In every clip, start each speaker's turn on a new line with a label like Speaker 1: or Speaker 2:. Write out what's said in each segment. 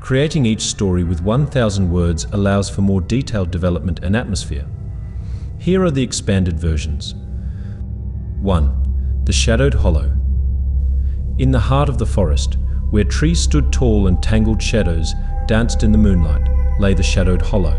Speaker 1: Creating each story with 1,000 words allows for more detailed development and atmosphere. Here are the expanded versions. 1. The Shadowed Hollow. In the heart of the forest, where trees stood tall and tangled shadows danced in the moonlight, lay the Shadowed Hollow.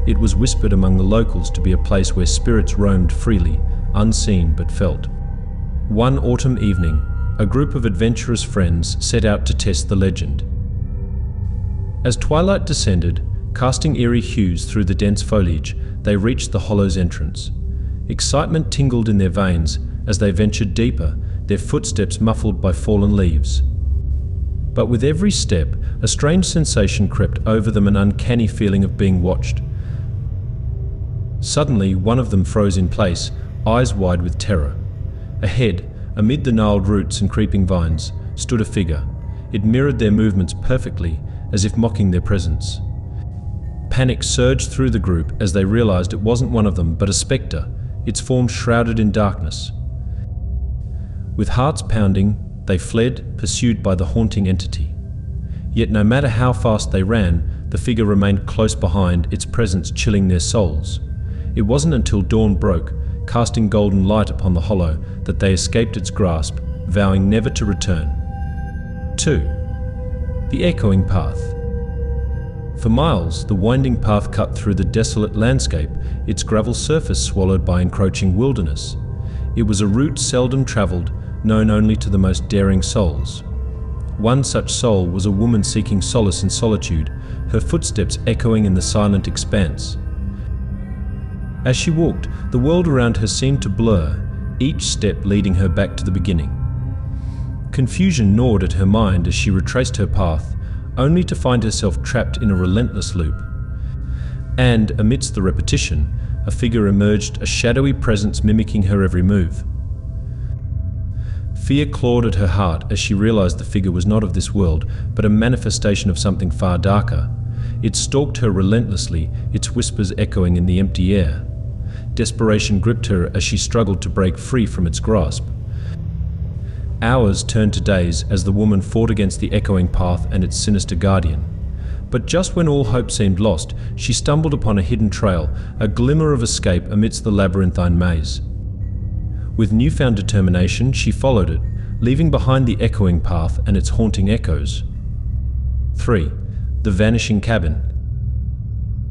Speaker 1: It was whispered among the locals to be a place where spirits roamed freely, unseen but felt. One autumn evening, a group of adventurous friends set out to test the legend. As twilight descended, casting eerie hues through the dense foliage, they reached the hollow's entrance. Excitement tingled in their veins as they ventured deeper, their footsteps muffled by fallen leaves. But with every step, a strange sensation crept over them, an uncanny feeling of being watched. Suddenly, one of them froze in place, eyes wide with terror. Ahead, amid the gnarled roots and creeping vines, stood a figure. It mirrored their movements perfectly, as if mocking their presence. Panic surged through the group as they realized it wasn't one of them, but a spectre, its form shrouded in darkness. With hearts pounding, they fled, pursued by the haunting entity. Yet no matter how fast they ran, the figure remained close behind, its presence chilling their souls. It wasn't until dawn broke, casting golden light upon the hollow, that they escaped its grasp, vowing never to return. 2. The Echoing Path. For miles, the winding path cut through the desolate landscape, its gravel surface swallowed by encroaching wilderness. It was a route seldom traveled, known only to the most daring souls. One such soul was a woman seeking solace in solitude, her footsteps echoing in the silent expanse. As she walked, the world around her seemed to blur, each step leading her back to the beginning. Confusion gnawed at her mind as she retraced her path, only to find herself trapped in a relentless loop. And, amidst the repetition, a figure emerged, a shadowy presence mimicking her every move. Fear clawed at her heart as she realized the figure was not of this world, but a manifestation of something far darker. It stalked her relentlessly, its whispers echoing in the empty air. Desperation gripped her as she struggled to break free from its grasp. Hours turned to days as the woman fought against the echoing path and its sinister guardian. But just when all hope seemed lost, she stumbled upon a hidden trail, a glimmer of escape amidst the labyrinthine maze. With newfound determination, she followed it, leaving behind the echoing path and its haunting echoes. 3. The Vanishing Cabin.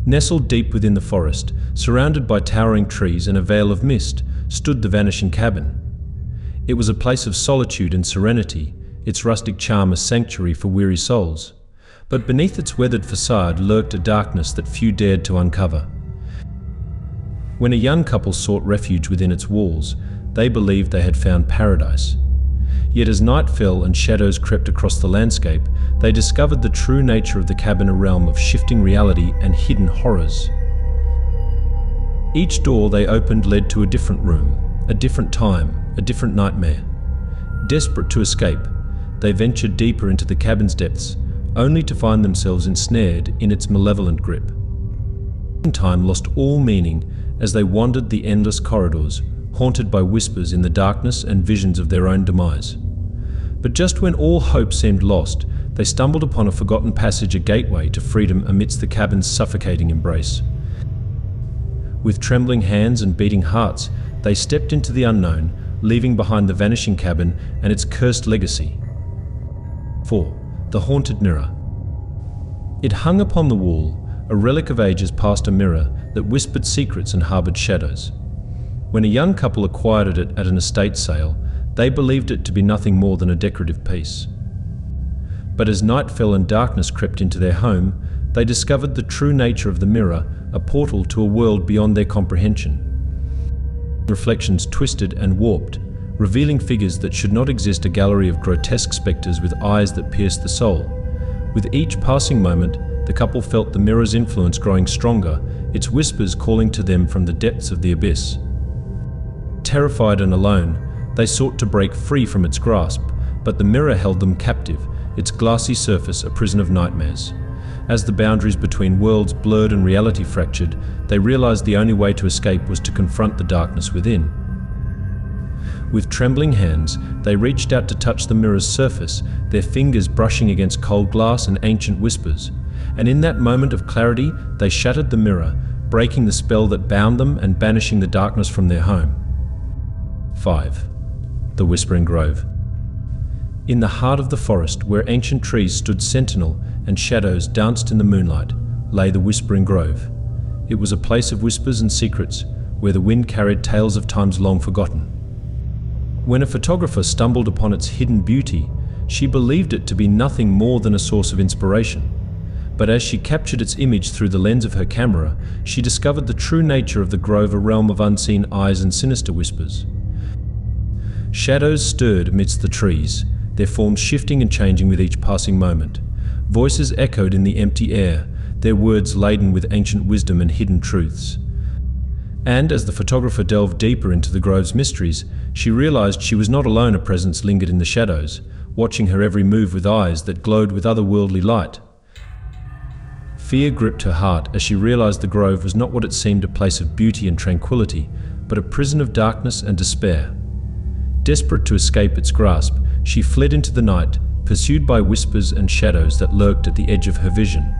Speaker 1: Nestled deep within the forest, surrounded by towering trees and a veil of mist, stood the Vanishing Cabin. It was a place of solitude and serenity, its rustic charm a sanctuary for weary souls. But beneath its weathered facade lurked a darkness that few dared to uncover. When a young couple sought refuge within its walls, they believed they had found paradise. Yet as night fell and shadows crept across the landscape, they discovered the true nature of the cabin, a realm of shifting reality and hidden horrors. Each door they opened led to a different room, a different time, a different nightmare. Desperate to escape, they ventured deeper into the cabin's depths, only to find themselves ensnared in its malevolent grip. Time lost all meaning as they wandered the endless corridors, haunted by whispers in the darkness and visions of their own demise. But just when all hope seemed lost, they stumbled upon a forgotten passage, a gateway to freedom amidst the cabin's suffocating embrace. With trembling hands and beating hearts, they stepped into the unknown, leaving behind the vanishing cabin and its cursed legacy. 4. The Haunted Mirror. It hung upon the wall, a relic of ages past, a mirror that whispered secrets and harbored shadows. When a young couple acquired it at an estate sale, they believed it to be nothing more than a decorative piece. But as night fell and darkness crept into their home, they discovered the true nature of the mirror, a portal to a world beyond their comprehension. Reflections twisted and warped, revealing figures that should not exist, a gallery of grotesque spectres with eyes that pierced the soul. With each passing moment, the couple felt the mirror's influence growing stronger, its whispers calling to them from the depths of the abyss. Terrified and alone, they sought to break free from its grasp, but the mirror held them captive, its glassy surface a prison of nightmares. As the boundaries between worlds blurred and reality fractured, they realized the only way to escape was to confront the darkness within. With trembling hands, they reached out to touch the mirror's surface, their fingers brushing against cold glass and ancient whispers. And in that moment of clarity, they shattered the mirror, breaking the spell that bound them and banishing the darkness from their home. 5. The Whispering Grove. In the heart of the forest, where ancient trees stood sentinel and shadows danced in the moonlight, lay the Whispering Grove. It was a place of whispers and secrets, where the wind carried tales of times long forgotten. When a photographer stumbled upon its hidden beauty, she believed it to be nothing more than a source of inspiration. But as she captured its image through the lens of her camera, she discovered the true nature of the grove, a realm of unseen eyes and sinister whispers. Shadows stirred amidst the trees, their forms shifting and changing with each passing moment. Voices echoed in the empty air, their words laden with ancient wisdom and hidden truths. And as the photographer delved deeper into the grove's mysteries, she realized she was not alone. A presence lingered in the shadows, watching her every move with eyes that glowed with otherworldly light. Fear gripped her heart as she realized the grove was not what it seemed, a place of beauty and tranquility, but a prison of darkness and despair. Desperate to escape its grasp, she fled into the night, pursued by whispers and shadows that lurked at the edge of her vision.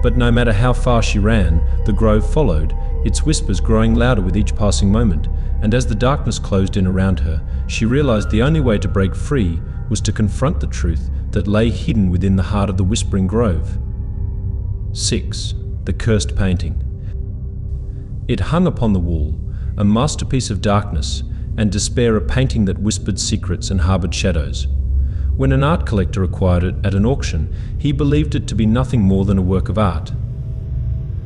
Speaker 1: But no matter how far she ran, the grove followed, its whispers growing louder with each passing moment, and as the darkness closed in around her, she realized the only way to break free was to confront the truth that lay hidden within the heart of the Whispering Grove. 6. The Cursed Painting. It hung upon the wall, a masterpiece of darkness and despair, a painting that whispered secrets and harbored shadows. When an art collector acquired it at an auction, he believed it to be nothing more than a work of art.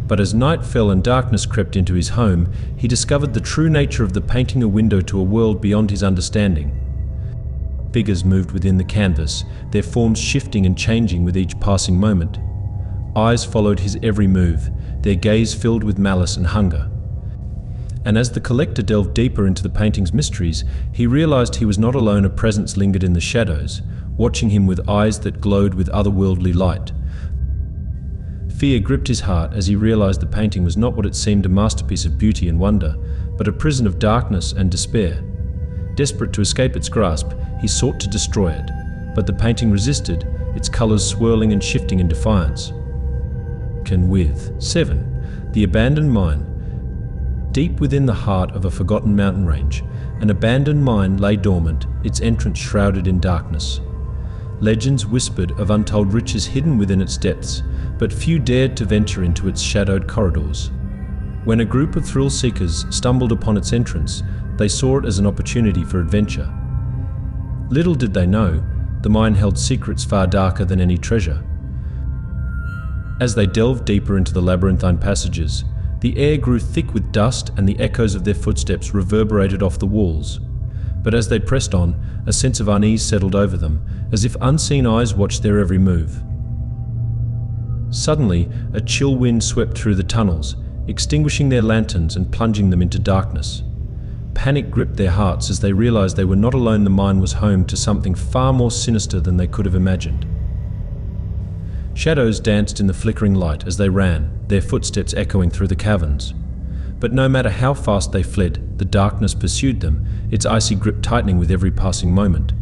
Speaker 1: But as night fell and darkness crept into his home, he discovered the true nature of the painting, a window to a world beyond his understanding. Figures moved within the canvas, their forms shifting and changing with each passing moment. Eyes followed his every move, their gaze filled with malice and hunger. And as the collector delved deeper into the painting's mysteries, he realized he was not alone. A presence lingered in the shadows, watching him with eyes that glowed with otherworldly light. Fear gripped his heart as he realized the painting was not what it seemed, a masterpiece of beauty and wonder, but a prison of darkness and despair. Desperate to escape its grasp, he sought to destroy it, but the painting resisted, its colors swirling and shifting in defiance. With 7. The Abandoned Mine. Deep within the heart of a forgotten mountain range, an abandoned mine lay dormant, its entrance shrouded in darkness. Legends whispered of untold riches hidden within its depths, but few dared to venture into its shadowed corridors. When a group of thrill-seekers stumbled upon its entrance, they saw it as an opportunity for adventure. Little did they know, the mine held secrets far darker than any treasure. As they delved deeper into the labyrinthine passages, the air grew thick with dust and the echoes of their footsteps reverberated off the walls. But as they pressed on, a sense of unease settled over them, as if unseen eyes watched their every move. Suddenly, a chill wind swept through the tunnels, extinguishing their lanterns and plunging them into darkness. Panic gripped their hearts as they realized they were not alone. The mine was home to something far more sinister than they could have imagined. Shadows danced in the flickering light as they ran, their footsteps echoing through the caverns. But no matter how fast they fled, the darkness pursued them, its icy grip tightening with every passing moment.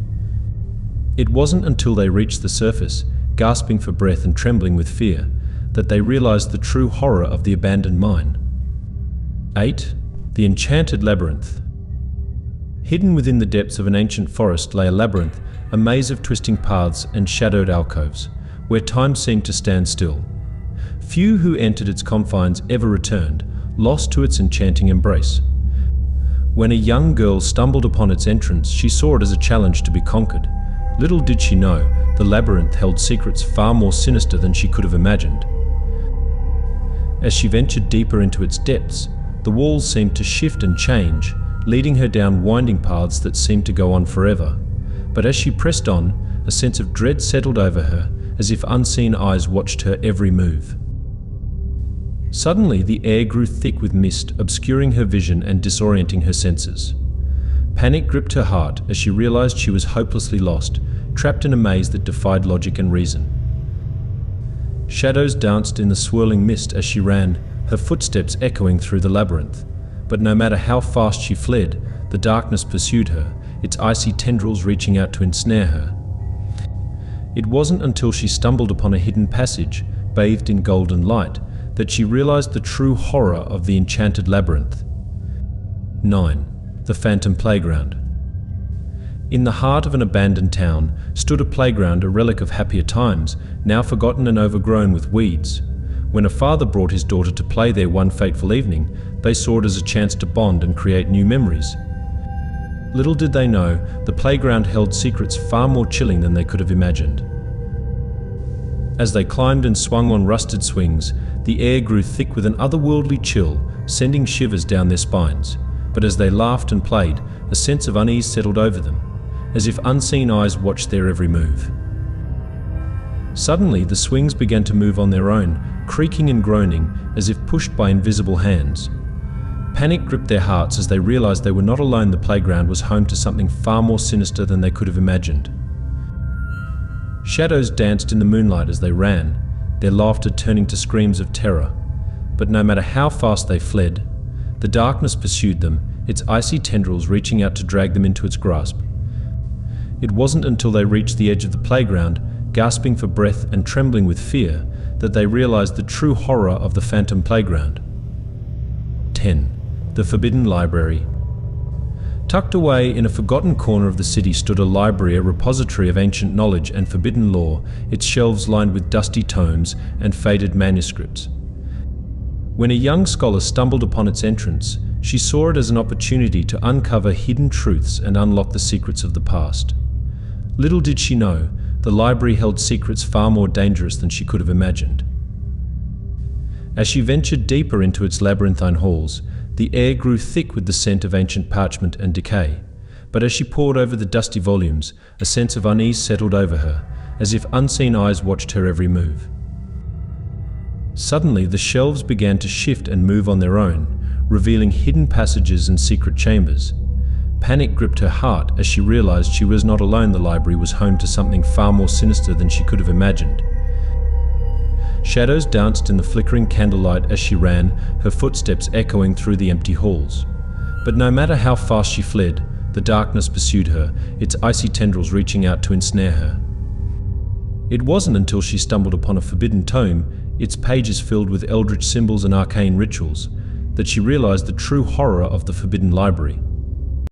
Speaker 1: It wasn't until they reached the surface, gasping for breath and trembling with fear, that they realized the true horror of the abandoned mine. 8. The Enchanted Labyrinth. Hidden within the depths of an ancient forest lay a labyrinth, a maze of twisting paths and shadowed alcoves, where time seemed to stand still. Few who entered its confines ever returned, lost to its enchanting embrace. When a young girl stumbled upon its entrance, she saw it as a challenge to be conquered. Little did she know, the labyrinth held secrets far more sinister than she could have imagined. As she ventured deeper into its depths, the walls seemed to shift and change, leading her down winding paths that seemed to go on forever. But as she pressed on, a sense of dread settled over her, as if unseen eyes watched her every move. Suddenly, the air grew thick with mist, obscuring her vision and disorienting her senses. Panic gripped her heart as she realized she was hopelessly lost, trapped in a maze that defied logic and reason. Shadows danced in the swirling mist as she ran, her footsteps echoing through the labyrinth. But no matter how fast she fled, The darkness pursued her, its icy tendrils reaching out to ensnare her. It wasn't until she stumbled upon a hidden passage, bathed in golden light, that she realized the true horror of the enchanted labyrinth. 9. The Phantom Playground. In the heart of an abandoned town stood a playground, a relic of happier times, now forgotten and overgrown with weeds. When a father brought his daughter to play there one fateful evening, they saw it as a chance to bond and create new memories. Little did they know, the playground held secrets far more chilling than they could have imagined. As they climbed and swung on rusted swings, the air grew thick with an otherworldly chill, sending shivers down their spines. But as they laughed and played, a sense of unease settled over them, as if unseen eyes watched their every move. Suddenly, the swings began to move on their own, creaking and groaning as if pushed by invisible hands. Panic gripped their hearts as they realized they were not alone. The playground was home to something far more sinister than they could have imagined. Shadows danced in the moonlight as they ran, their laughter turning to screams of terror. But no matter how fast they fled, the darkness pursued them, its icy tendrils reaching out to drag them into its grasp. It wasn't until they reached the edge of the playground, gasping for breath and trembling with fear, that they realized the true horror of the Phantom Playground. 10. The Forbidden Library. Tucked away in a forgotten corner of the city stood a library, a repository of ancient knowledge and forbidden lore, its shelves lined with dusty tomes and faded manuscripts. When a young scholar stumbled upon its entrance, she saw it as an opportunity to uncover hidden truths and unlock the secrets of the past. Little did she know, the library held secrets far more dangerous than she could have imagined. As she ventured deeper into its labyrinthine halls, the air grew thick with the scent of ancient parchment and decay. But as she pored over the dusty volumes, a sense of unease settled over her, as if unseen eyes watched her every move. Suddenly, the shelves began to shift and move on their own, revealing hidden passages and secret chambers. Panic gripped her heart as she realized she was not alone. The library was home to something far more sinister than she could have imagined. Shadows danced in the flickering candlelight as she ran, her footsteps echoing through the empty halls. But no matter how fast she fled, the darkness pursued her, its icy tendrils reaching out to ensnare her. It wasn't until she stumbled upon a forbidden tome, its pages filled with eldritch symbols and arcane rituals, that she realized the true horror of the Forbidden Library.